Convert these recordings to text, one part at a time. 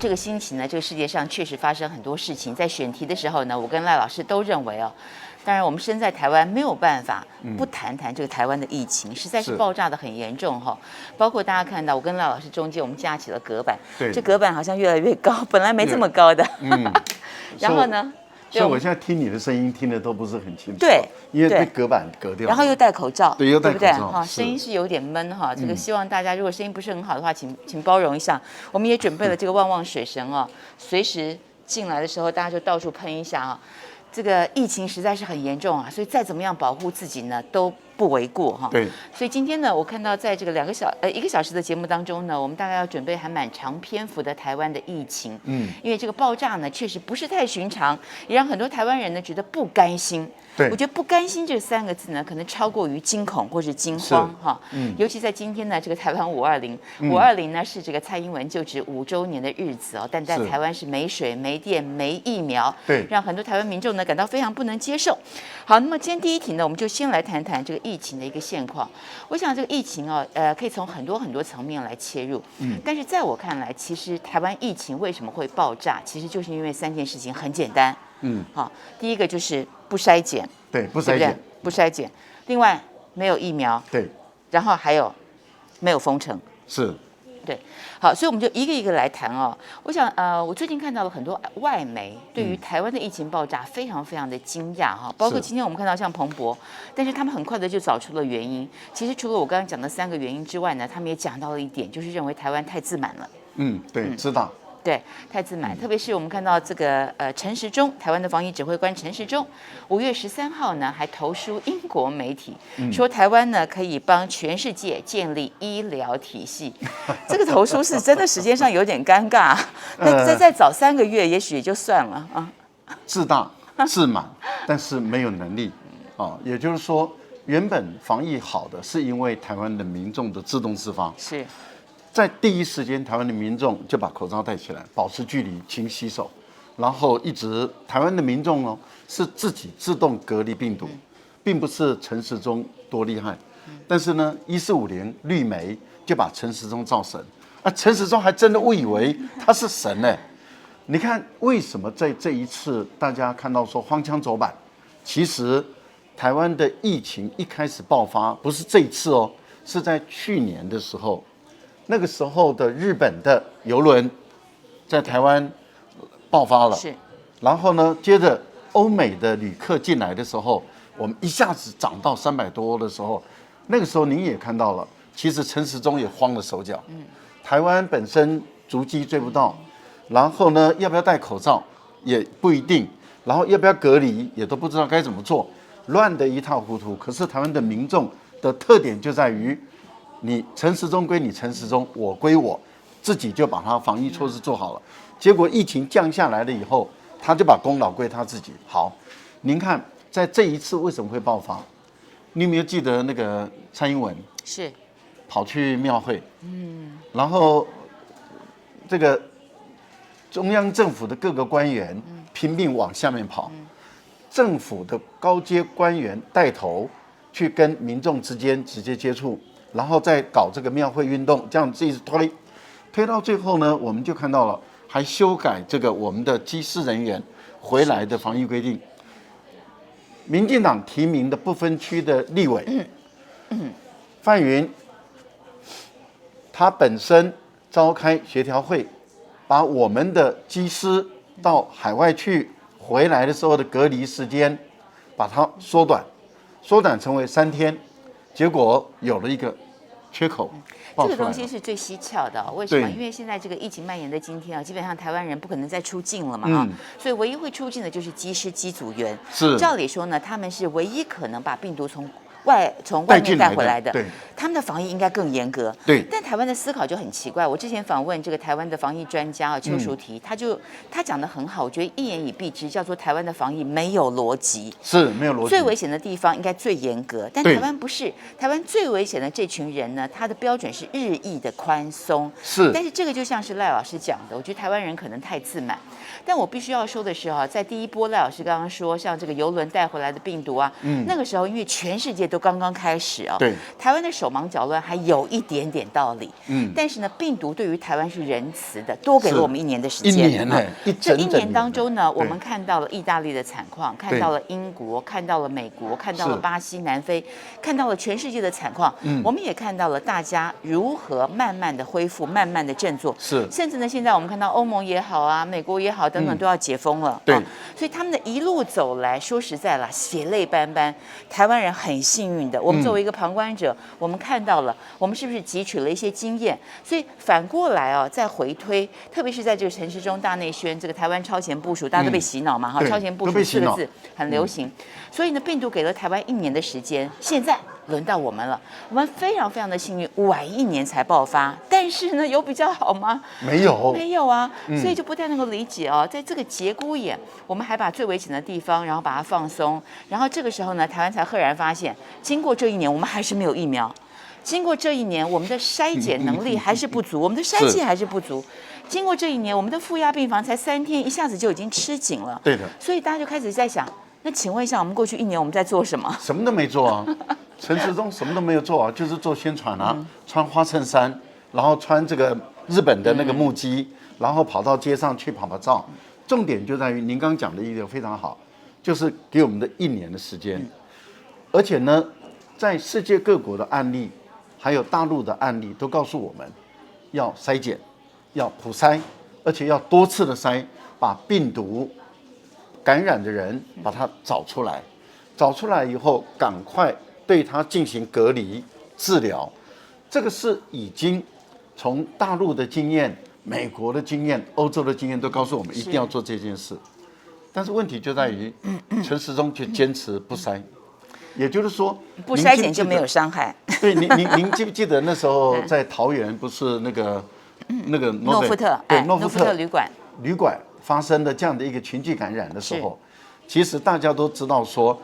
这个星期呢，这个世界上确实发生很多事情。在选题的时候呢，我跟赖老师都认为哦，当然我们身在台湾没有办法不谈谈这个台湾的疫情，实在是爆炸的很严重哈。包括大家看到我跟赖老师中间我们架起了隔板，这隔板好像越来越高，本来没这么高的。然后呢？所以我现在听你的声音听的都不是很清楚，对，因为被隔板隔掉，然后又戴口罩，对，又戴口罩，对不对？哈，声音是有点闷哈。这个希望大家如果声音不是很好的话，请包容一下。我们也准备了这个旺旺水神哦，随时进来的时候大家就到处喷一下啊。这个疫情实在是很严重啊，所以再怎么样保护自己呢都不为过哈。对。所以今天呢，我看到在这个1个小时的节目当中呢，我们大概要准备还蛮长篇幅的台湾的疫情。因为这个爆炸呢确实不是太寻常，也让很多台湾人呢觉得不甘心。对，我觉得不甘心这3个字呢，可能超过于惊恐或是惊慌哈。尤其在今天呢，这个台湾520呢是这个蔡英文就职5周年的日子哦，但在台湾是没水、没电、没疫苗，对，让很多台湾民众呢感到非常不能接受。好，那么今天第一题呢，我们就先来谈谈这个疫情的一个现况。我想这个疫情哦，可以从很多层面来切入。但是在我看来，其实台湾疫情为什么会爆炸，其实就是因为3件事情很简单。好，第一个就是不筛检，对，不筛检，不筛检。另外没有疫苗，对，然后还有没有封城，是，对。好，所以我们就一个一个来谈哦。我想，我最近看到了很多外媒对于台湾的疫情爆炸非常非常的惊讶哈，包括今天我们看到像彭博，但是他们很快的就找出了原因。其实除了我刚刚讲的3个原因之外呢，他们也讲到了一点，就是认为台湾太自满了。对，知道。对，太自满，特别是我们看到这个陈时中，台湾的防疫指挥官陈时中，5月13号呢还投书英国媒体，说台湾呢可以帮全世界建立医疗体系。这个投书是真的时间上有点尴尬，那再早3个月也许也就算了啊。自大自满，但是没有能力啊，也就是说，原本防疫好的是因为台湾的民众的自动自发是。在第一时间，台湾的民众就把口罩戴起来，保持距离，勤洗手，然后一直台湾的民众哦是自己自动隔离病毒，并不是陈时中多厉害。但是呢，1450绿媒就把陈时中造神，陈时中还真的误以为他是神呢。你看为什么在这一次大家看到说荒腔走板？其实台湾的疫情一开始爆发不是这一次哦，是在去年的时候。那个时候的日本的邮轮在台湾爆发了，是。然后呢，接着欧美的旅客进来的时候，我们一下子涨到300多的时候，那个时候您也看到了，其实陈时中也慌了手脚。台湾本身足迹追不到，然后呢，要不要戴口罩也不一定，然后要不要隔离也都不知道该怎么做，乱得一塌糊涂。可是台湾的民众的特点就在于。你陈时中归你陈时中，我归我，自己就把他防疫措施做好了。结果疫情降下来了以后，他就把功劳归他自己。好，您看在这一次为什么会爆发？你有没有记得那个蔡英文是跑去庙会，然后这个中央政府的各个官员拼命往下面跑，政府的高阶官员带头去跟民众之间直接接触。然后再搞这个庙会运动，这样子一直推到最后呢，我们就看到了，还修改这个我们的机师人员回来的防疫规定。民进党提名的不分区的立委，范云，他本身召开协调会，把我们的机师到海外去回来的时候的隔离时间，把它缩短成为3天，结果有了一个缺口。这个东西是最蹊跷的，为什么？因为现在这个疫情蔓延的今天啊，基本上台湾人不可能再出境了嘛所以唯一会出境的就是机师机组员。是，照理说呢，他们是唯一可能把病毒从外面带回来的，对，他们的防疫应该更严格。对，但台湾的思考就很奇怪。我之前访问这个台湾的防疫专家啊，邱淑媞，他讲得很好，我觉得一言以蔽之，叫做台湾的防疫没有逻辑，是没有逻辑。最危险的地方应该最严格，但台湾不是。台湾最危险的这群人呢，他的标准是日益的宽松。是，但是这个就像是赖老师讲的，我觉得台湾人可能太自满。但我必须要说的是哈，在第一波赖老师刚刚说，像这个邮轮带回来的病毒啊，那个时候因为全世界都刚刚开始啊，对，台湾的守忙脚乱还有一点点道理。但是呢，病毒对于台湾是仁慈的，多给了我们1年的时间。1年呢，这1年当中呢，我们看到了意大利的惨况，看到了英国，看到了美国，看到了巴西、南非，看到了全世界的惨况。我们也看到了大家如何慢慢的恢复，慢慢的振作。甚至呢，现在我们看到欧盟也好啊，美国也好等等都要解封了。对，所以他们的一路走来，说实在啦，血泪斑斑。台湾人很幸运的，我们作为一个旁观者，我们看到了，我们是不是汲取了一些经验？所以反过来哦，再回推，特别是在这个陈时中大内宣，这个台湾超前部署，大家都被洗脑嘛，哈，超前部署4个字很流行。所以呢，病毒给了台湾1年的时间，现在轮到我们了。我们非常非常的幸运，晚1年才爆发，但是呢，有比较好吗？没有啊，所以就不太能够理解哦，在这个节骨眼，我们还把最危险的地方，然后把它放松，然后这个时候呢，台湾才赫然发现，经过这1年，我们还是没有疫苗。经过这1年，我们的筛检能力还是不足，我们的筛剂还是不足。经过这1年，我们的负压病房才3天，一下子就已经吃紧了。对的。所以大家就开始在想，那请问一下，我们过去1年我们在做什么？什么都没做啊，陈时中什么都没有做啊，就是做宣传啊，穿花衬衫，然后穿这个日本的那个木屐，然后跑到街上去跑跑照。重点就在于您刚刚讲的一点非常好，就是给我们的1年的时间，而且呢，在世界各国的案例。还有大陆的案例都告诉我们，要筛检，要普筛，而且要多次的筛，把病毒感染的人把它找出来，找出来以后赶快对他进行隔离治疗。这个是已经从大陆的经验、美国的经验、欧洲的经验都告诉我们一定要做这件事。但是问题就在于陈时中却坚持不筛。也就是说，不筛检就没有伤害。对，您记不记得那时候在桃园不是那个诺富特旅馆发生的这样的一个群聚感染的时候，其实大家都知道说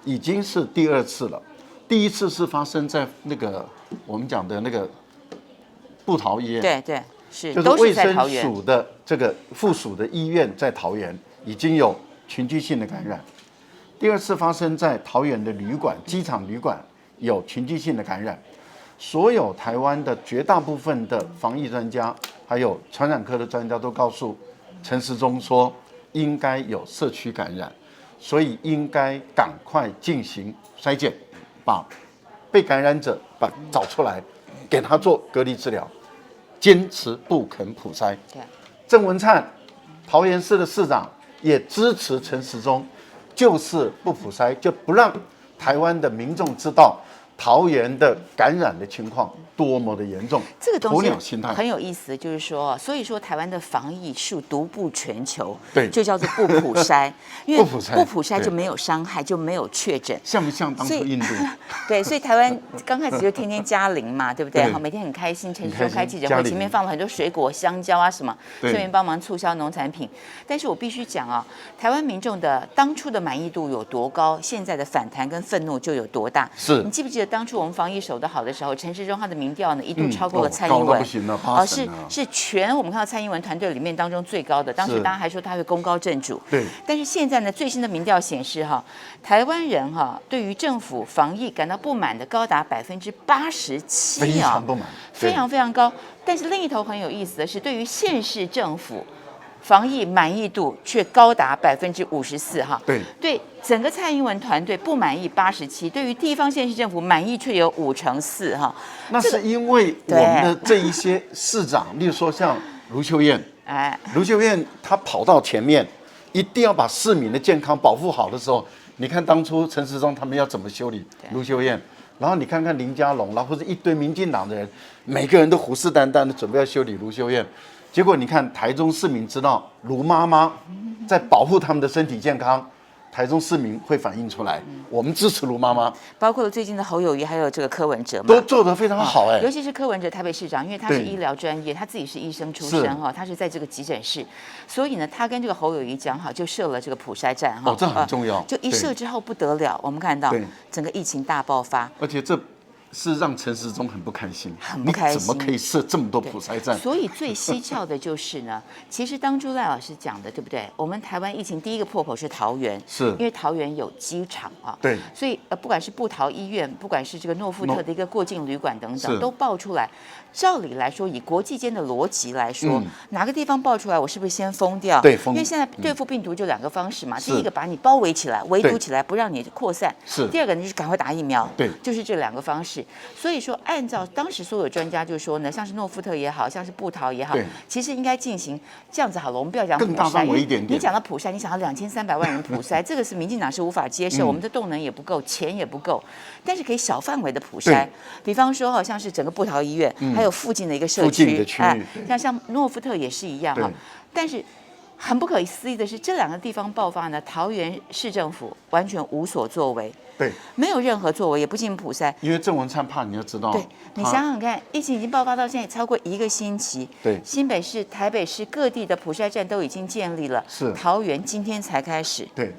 已经是第2次了。第1次是发生在那个我们讲的那个部桃医院，对，是就是卫生署的这个附属的医院在桃园已经有群聚性的感染。第2次发生在桃园的旅馆，机场旅馆有群聚性的感染。所有台湾的绝大部分的防疫专家，还有传染科的专家都告诉陈时中说，应该有社区感染，所以应该赶快进行筛检，把被感染者找出来，给他做隔离治疗，坚持不肯普筛。郑文灿，桃园市的市长也支持陈时中。就是不普筛，就不让台湾的民众知道桃园的感染的情况多么的严重。这个东西很有意思，就是说，所以说台湾的防疫术独步全球，对，就叫做不普筛，因为不普筛就没有伤害，就没有确诊。像不像当初印度？对，所以台湾刚开始就天天加零嘛，对不对？每天很开心，陈时中开记者会，前面放了很多水果、香蕉啊什么，顺便帮忙促销农产品。但是我必须讲啊，台湾民众的当初的满意度有多高，现在的反弹跟愤怒就有多大。是你记不记得当初我们防疫守得好的时候，陈时中他的民调呢一度超过了蔡英文，是全我们看到蔡英文团队里面当中最高的。当时大家还说他会功高震主，对。但是现在呢，最新的民调显示台湾人对于政府防疫感到不满的高达87%，非常不满，非常非常高。但是另一头很有意思的是，对于县市政府防疫满意度却高达54%对整个蔡英文团队不满意87%，对于地方县市政府满意却有54%那是因为我们的这一些市长，例如说像卢秀燕，卢秀燕她跑到前面，一定要把市民的健康保护好的时候，你看当初陈时中他们要怎么修理卢秀燕，然后你看看林佳龙，然后或者一堆民进党的人，每个人都虎视眈眈的准备要修理卢秀燕。结果你看，台中市民知道卢妈妈在保护他们的身体健康，台中市民会反映出来，我们支持卢妈妈。包括了最近的侯友宜，还有这个柯文哲嘛，都做得非常好尤其是柯文哲台北市长，因为他是医疗专业，他自己是医生出身他是在这个急诊室，所以呢，他跟这个侯友宜讲好，就设了这个普筛站这很重要。就一设之后不得了，我们看到整个疫情大爆发，而且这是让陈时中很不开心，很不开心，你怎么可以设这么多普筛站？所以最蹊跷的就是呢，其实当初赖老师讲的，对不对？我们台湾疫情第一个破口是桃园，是因为桃园有机场啊，对，所以不管是布桃医院，不管是这个诺富特的一个过境旅馆等等，都爆出来。照理来说，以国际间的逻辑来说，哪个地方爆出来，我是不是先封掉？对，因为现在对付病毒就2个方式嘛，第一个把你包围起来、围堵起来，不让你扩散；第二个呢就是赶快打疫苗，对，就是这2个方式。所以说，按照当时所有专家就说呢，像是诺富特也好像是布桃也好，其实应该进行这样子好了。我们不要讲更大范围一点点。你讲到普筛，你想到2300万人普筛，这个是民进党是无法接受，我们的动能也不够，钱也不够，但是可以小范围的普筛，比方说好像是整个布桃医院，还有附近的一个社区，像诺富特也是一样哈。但是很不可思议的是，这2个地方爆发呢，桃园市政府完全无所作为。对，没有任何作为，也不进行普筛。因为郑文灿怕你要知道，对你想想看，疫情已经爆发到现在超过1个星期，对，新北市、台北市各地的普筛站都已经建立了，是桃园今天才开始，对，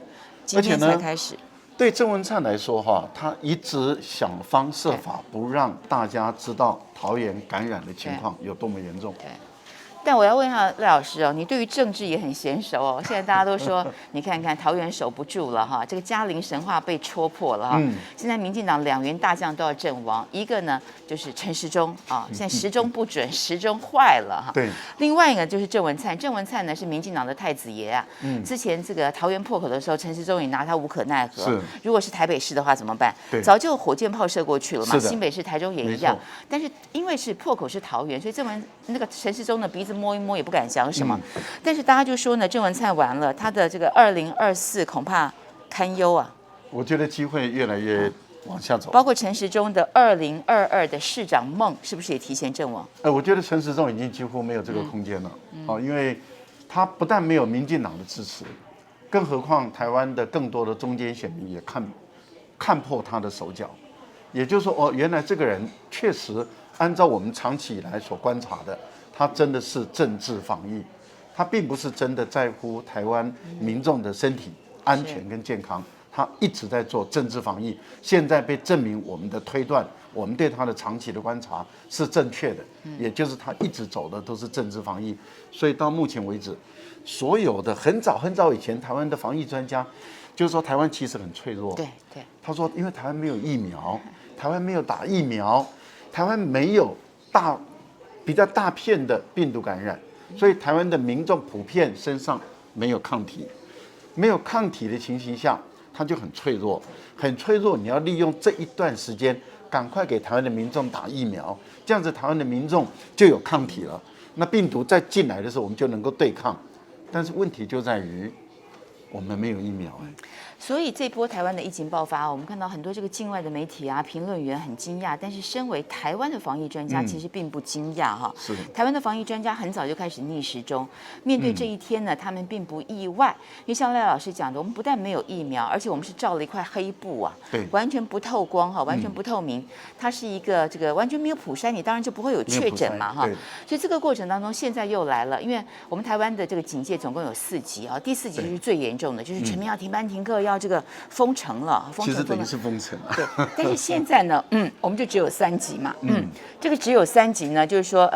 今天才开始。对郑文灿来说哈，他一直想方设法不让大家知道桃园感染的情况有多么严重。对。但我要问一下赖老师哦，你对于政治也很娴熟哦。现在大家都说，你看看桃园守不住了哈，这个嘉陵神话被戳破了哈。现在民进党2员大将都要阵亡，一个呢就是陈时中啊，现在时中不准，时中坏了哈。对。另外一个就是郑文灿，郑文灿呢是民进党的太子爷啊。之前这个桃园破口的时候，陈时中也拿他无可奈何。是。如果是台北市的话怎么办？对。早就火箭炮射过去了嘛。新北市、台中也一样。但是因为是破口是桃园，所以那个陈时中的鼻子摸一摸也不敢讲什么，但是大家就说呢，郑文灿完了，他的这个2024恐怕堪忧啊。我觉得机会越来越往下走，包括陈时中的2022的市长梦，是不是也提前阵亡？我觉得陈时中已经几乎没有这个空间了，因为他不但没有民进党的支持，更何况台湾的更多的中间选民也看破他的手脚，也就是说，原来这个人确实按照我们长期以来所观察的。他真的是政治防疫，他并不是真的在乎台湾民众的身体安全跟健康，他一直在做政治防疫。现在被证明我们的推断，我们对他的长期的观察是正确的，也就是他一直走的都是政治防疫。所以到目前为止，所有的很早以前台湾的防疫专家，就是说台湾其实很脆弱。对，他说因为台湾没有疫苗，台湾没有打疫苗，台湾没有比较大片的病毒感染，所以台湾的民众普遍身上没有抗体，没有抗体的情形下，他就很脆弱，很脆弱。你要利用这一段时间，赶快给台湾的民众打疫苗，这样子台湾的民众就有抗体了。那病毒再进来的时候，我们就能够对抗。但是问题就在于，我们没有疫苗。所以这波台湾的疫情爆发，我们看到很多这个境外的媒体啊、评论员很惊讶，但是身为台湾的防疫专家，其实并不惊讶哈。是。台湾的防疫专家很早就开始逆时钟，面对这一天呢，他们并不意外，因为像赖老师讲的，我们不但没有疫苗，而且我们是罩了一块黑布啊，对，完全不透光哈，完全不透明，它是一个这个完全没有普筛，你当然就不会有确诊嘛哈。所以这个过程当中，现在又来了，因为我们台湾的这个警戒总共有4级啊，第4级就是最严重的，就是全面要停班停课，要这个封城了，其实等于是封城啊。对，但是现在呢，我们就只有3级嘛，这个只有3级呢，就是说，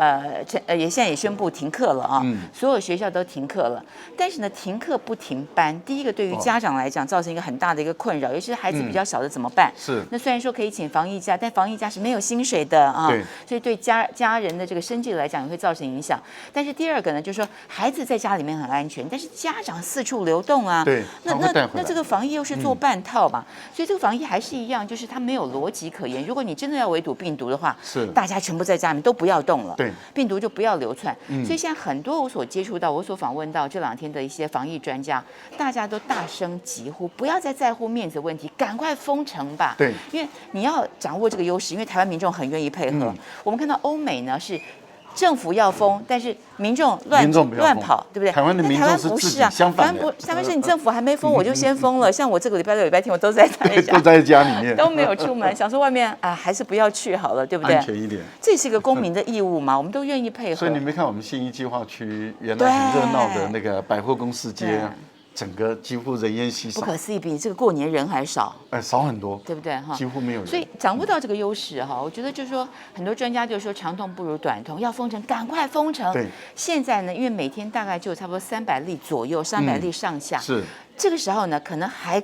现在也宣布停课了啊，所有学校都停课了。但是呢，停课不停班，第一个对于家长来讲造成一个很大的一个困扰，尤其是孩子比较小的怎么办？是。那虽然说可以请防疫假，但防疫假是没有薪水的啊，所以对家人的这个生计来讲也会造成影响。但是第二个呢，就是说孩子在家里面很安全，但是家长四处流动啊，对，那这个防疫又是做半套嘛，所以这个防疫还是一样，就是它没有逻辑可言。如果你真的要围堵病毒的话，是大家全部在家里面都不要动了，对，病毒就不要流窜。所以现在很多我所接触到、我所访问到这2天的一些防疫专家，大家都大声疾呼，不要再在乎面子问题，赶快封城吧。对，因为你要掌握这个优势，因为台湾民众很愿意配合。我们看到欧美呢是。政府要封，但是民众乱跑，对不对？台湾的民众是自己相反的。台湾是你政府还没封，我就先封了。像我这个礼拜6、礼拜天，我都在家，都在家里面，都没有出门，想说外面啊，还是不要去好了，对不对？安全一点。这是一个公民的义务嘛，我们都愿意配合。所以你没看我们信义计划区原来很热闹的那个百货公司街，整个几乎人烟稀少，不可思议，比这个过年人还少，少很多，对不对哈？几乎没有人。所以掌握到这个优势哈，我觉得就是说，很多专家就说长痛不如短痛，要封城赶快封城。对，现在呢，因为每天大概就差不多300例左右，300例上下。是。这个时候呢，可能还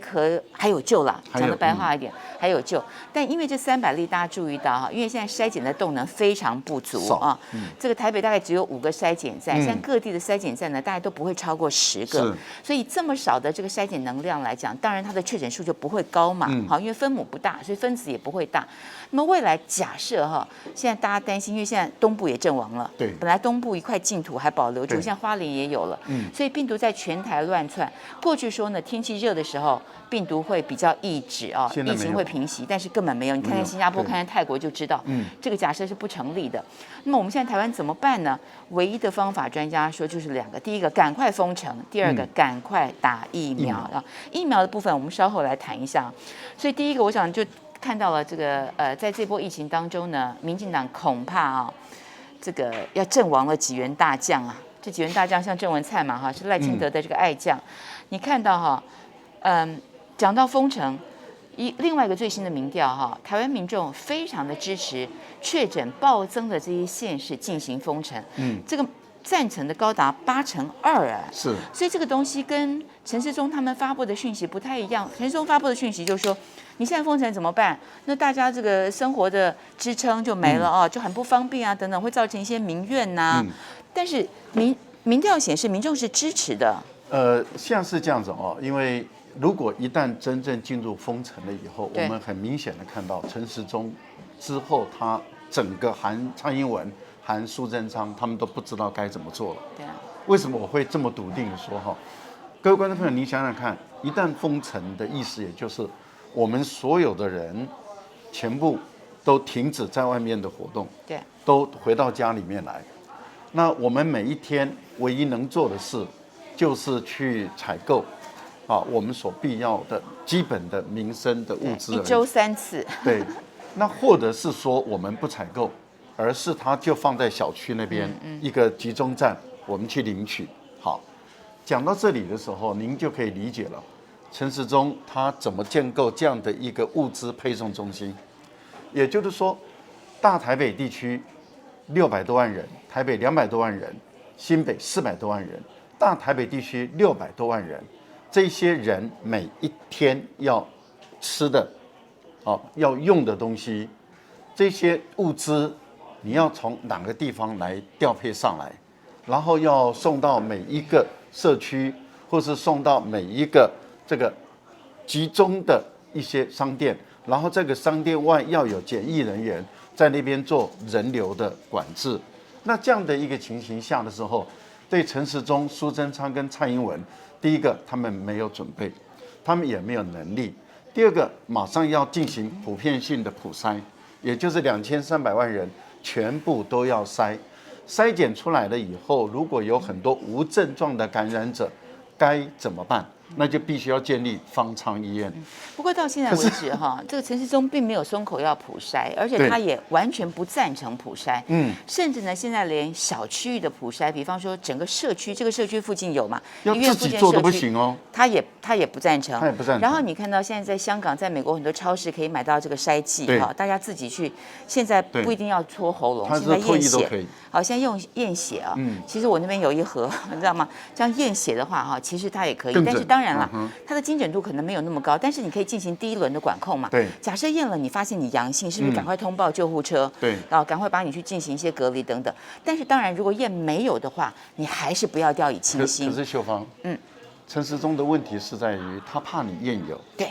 有救啦，讲的白话一点，还有救。但因为这300例，大家注意到哈，因为现在筛检的动能非常不足啊。这个台北大概只有5个筛检站，现在各地的筛检站呢，大概都不会超过10个。所以这么少的这个筛检能量来讲，当然它的确诊数就不会高嘛。好，因为分母不大，所以分子也不会大。那么未来假设哈，现在大家担心，因为现在东部也阵亡了，对，本来东部一块净土还保留住，现在花莲也有了，所以病毒在全台乱窜。过去说呢，天气热的时候，病毒会比较抑制啊，疫情会平息，但是根本没有。你看看新加坡，看看泰国就知道，这个假设是不成立的。那么我们现在台湾怎么办呢？唯一的方法，专家说就是2个：第一个，赶快封城；第二个，赶快打疫苗啊。疫苗的部分，我们稍后来谈一下。所以第一个，我想就看到了这个在这波疫情当中呢，民进党恐怕啊，这个要阵亡了几员大将啊。这几员大将像郑文灿嘛哈，是赖清德的这个爱将。你看到哈，讲到封城，另外一个最新的民调哈，台湾民众非常的支持确诊暴增的这些县市进行封城。这个赞成的高达82%啊，是，所以这个东西跟陈时中他们发布的讯息不太一样。陈时中发布的讯息就是说，你现在封城怎么办？那大家这个生活的支撑就没了啊，就很不方便啊，等等，会造成一些民怨呐。但是民调显示民众是支持的。像是这样子哦，因为如果一旦真正进入封城了以后，我们很明显的看到陈时中之后，他整个韩蔡英文、韩苏贞昌他们都不知道该怎么做了。对啊。为什么我会这么笃定的说哈？各位观众朋友，你想想看，一旦封城的意思，也就是我们所有的人全部都停止在外面的活动，对，都回到家里面来。那我们每一天唯一能做的事，就是去采购我们所必要的基本的民生的物资，1周3次。对，那或者是说我们不采购，而是它就放在小区那边一个集中站，我们去领取。好，讲到这里的时候，您就可以理解了，陈时中他怎么建构这样的一个物资配送中心。也就是说，大台北地区600多万人，台北200多万人，新北400多万人，大台北地区600多万人，这些人每一天要吃的，要用的东西，这些物资，你要从哪个地方来调配上来，然后要送到每一个社区，或是送到每一个这个集中的一些商店，然后这个商店外要有检疫人员在那边做人流的管制。那这样的一个情形下的时候，对陈时中、苏贞昌跟蔡英文，第一个他们没有准备，他们也没有能力；第二个，马上要进行普遍性的普筛，也就是2300万人全部都要筛检出来了以后，如果有很多无症状的感染者，该怎么办？那就必须要建立方舱医院。不过到现在为止哈，这个陈时中并没有松口要普筛，而且他也完全不赞成普筛。甚至呢，现在连小区域的普筛，比方说整个社区，这个社区附近有嘛，要自己做都不行哦。他也不赞成。他也不赞成。然后你看到现在在香港、在美国很多超市可以买到这个筛剂哈，大家自己去，现在不一定要戳喉咙，现在验血。好，现在用验血啊。其实我那边有一盒，你知道吗？这样验血的话哈，其实它也可以，但是当然了，它的精准度可能没有那么高，但是你可以进行第1轮的管控嘛。对。假设验了你发现你阳性，是不是赶快通报救护车？对。然后赶快把你去进行一些隔离等等。但是当然，如果验没有的话，你还是不要掉以轻心。可是秀芳，陈时中的问题是在于他怕你验有。对。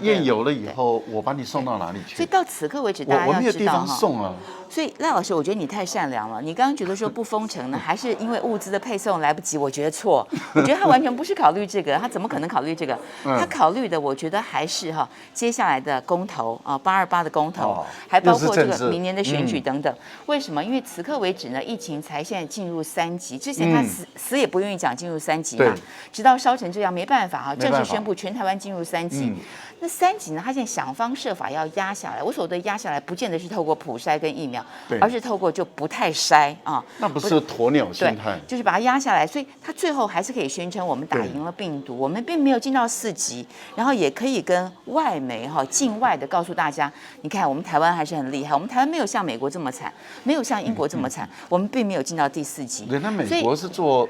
验有了以后，我把你送到哪里去？所以到此刻为止，大家要知道我没有地方送啊。所以赖老师，我觉得你太善良了。你刚刚觉得说不封城呢，还是因为物资的配送来不及？我觉得错。我觉得他完全不是考虑这个，他怎么可能考虑这个？他考虑的，我觉得还是接下来的公投啊，828的公投，还包括这个明年的选举等等。为什么？因为此刻为止呢，疫情才现在进入3级，之前他死也不愿意讲进入3级嘛，直到烧成这样，没办法正式宣布全台湾进入3级。那3级呢，他现在想方设法要压下来。我所谓的压下来，不见得是透过普筛跟疫苗，而是透过就不太筛啊。那不是鸵鸟心态，就是把它压下来。所以他最后还是可以宣称我们打赢了病毒，我们并没有进到4级，然后也可以跟外媒境外的告诉大家，你看我们台湾还是很厉害，我们台湾没有像美国这么惨，没有像英国这么惨，我们并没有进到第4级。人家美国是做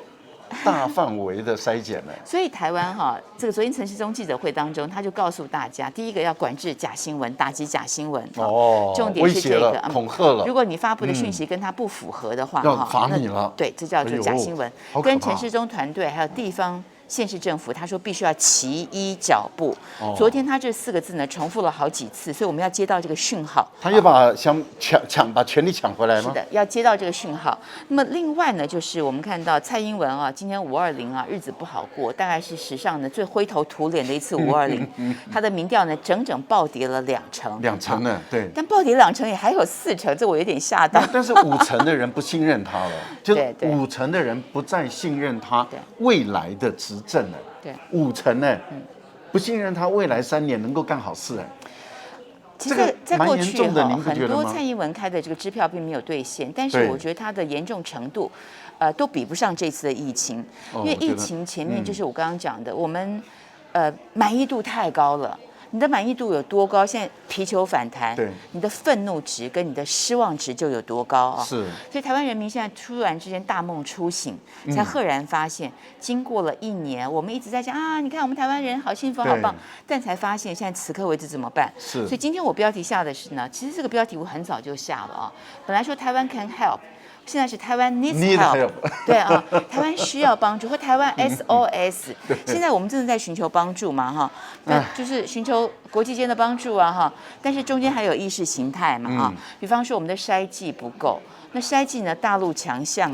大范围的筛检呢。所以台湾这个昨天陈时中记者会当中，他就告诉大家，第一个要管制假新闻，打击假新闻。重点是这个恐吓了。如果你发布的讯息跟他不符合的话，要罚你了。对，这叫做假新闻。跟陈时中团队还有地方县市政府，他说必须要齐一脚步。昨天他这4个字呢重复了好几次，所以我们要接到这个讯号。他又把把权力抢回来吗？是的，要接到这个讯号。那么另外呢，就是我们看到蔡英文今天520日子不好过，大概是史上呢最灰头土脸的一次520。他的民调呢整整暴跌了2成。2成呢？对。但暴跌2成也还有4成，这我有点吓到。但是5成的人不信任他了，就5成的人不再信任他未来的执政了。对，5成呢，不信任他未来3年能够干好事。其实在过去很多蔡英文开的这个支票并没有兑现，但是我觉得它的严重程度，都比不上这次的疫情，因为疫情前面就是我刚刚讲的，我们满意度太高了。你的满意度有多高？现在皮球反弹，你的愤怒值跟你的失望值就有多高啊！是，所以台湾人民现在突然之间大梦初醒，才赫然发现，经过了1年，我们一直在讲你看我们台湾人好幸福好棒，但才发现现在此刻为止怎么办？是，所以今天我标题下的是呢，其实这个标题我很早就下了本来说台湾 can help。现在是台湾 needs help， 对台湾需要帮助，或台湾 SOS。现在我们真的在寻求帮助嘛就是寻求国际间的帮助但是中间还有意识形态嘛比方说我们的筛剂不够。那筛剂呢？大陆强项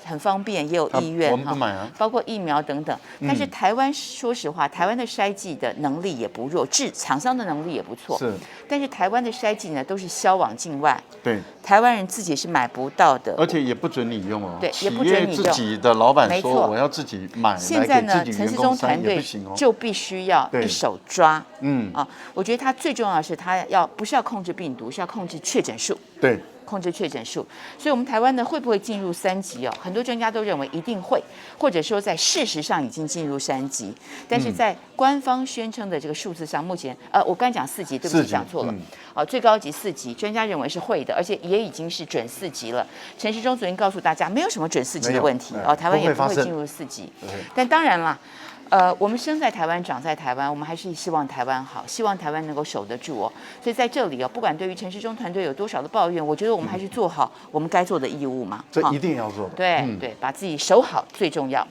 很方便，也有意愿我们不买包括疫苗等等。但是台湾说实话，台湾的筛剂的能力也不弱，厂商的能力也不错。是。但是台湾的筛剂呢，都是销往境外。对。台湾人自己是买不到的，而且也不准你用对，也不准你用。自己的老板说我要自己买，现在呢，陈时中团队就必须要一手抓。我觉得他最重要的是，他不是要控制病毒，是要控制确诊数。对。控制确诊数，所以我们台湾呢会不会进入3级很多专家都认为一定会，或者说在事实上已经进入3级，但是在官方宣称的这个数字上，目前我刚才讲4级，对不起，讲错了，最高级4级，专家认为是会的，而且也已经是准4级了。陈时中昨天告诉大家，没有什么准4级的问题台湾也不会进入4级，但当然啦。我们生在台湾，长在台湾，我们还是希望台湾好，希望台湾能够守得住所以在这里不管对于陈时中团队有多少的抱怨，我觉得我们还是做好我们该做的义务嘛。这一定要做。对，把自己守好最重要。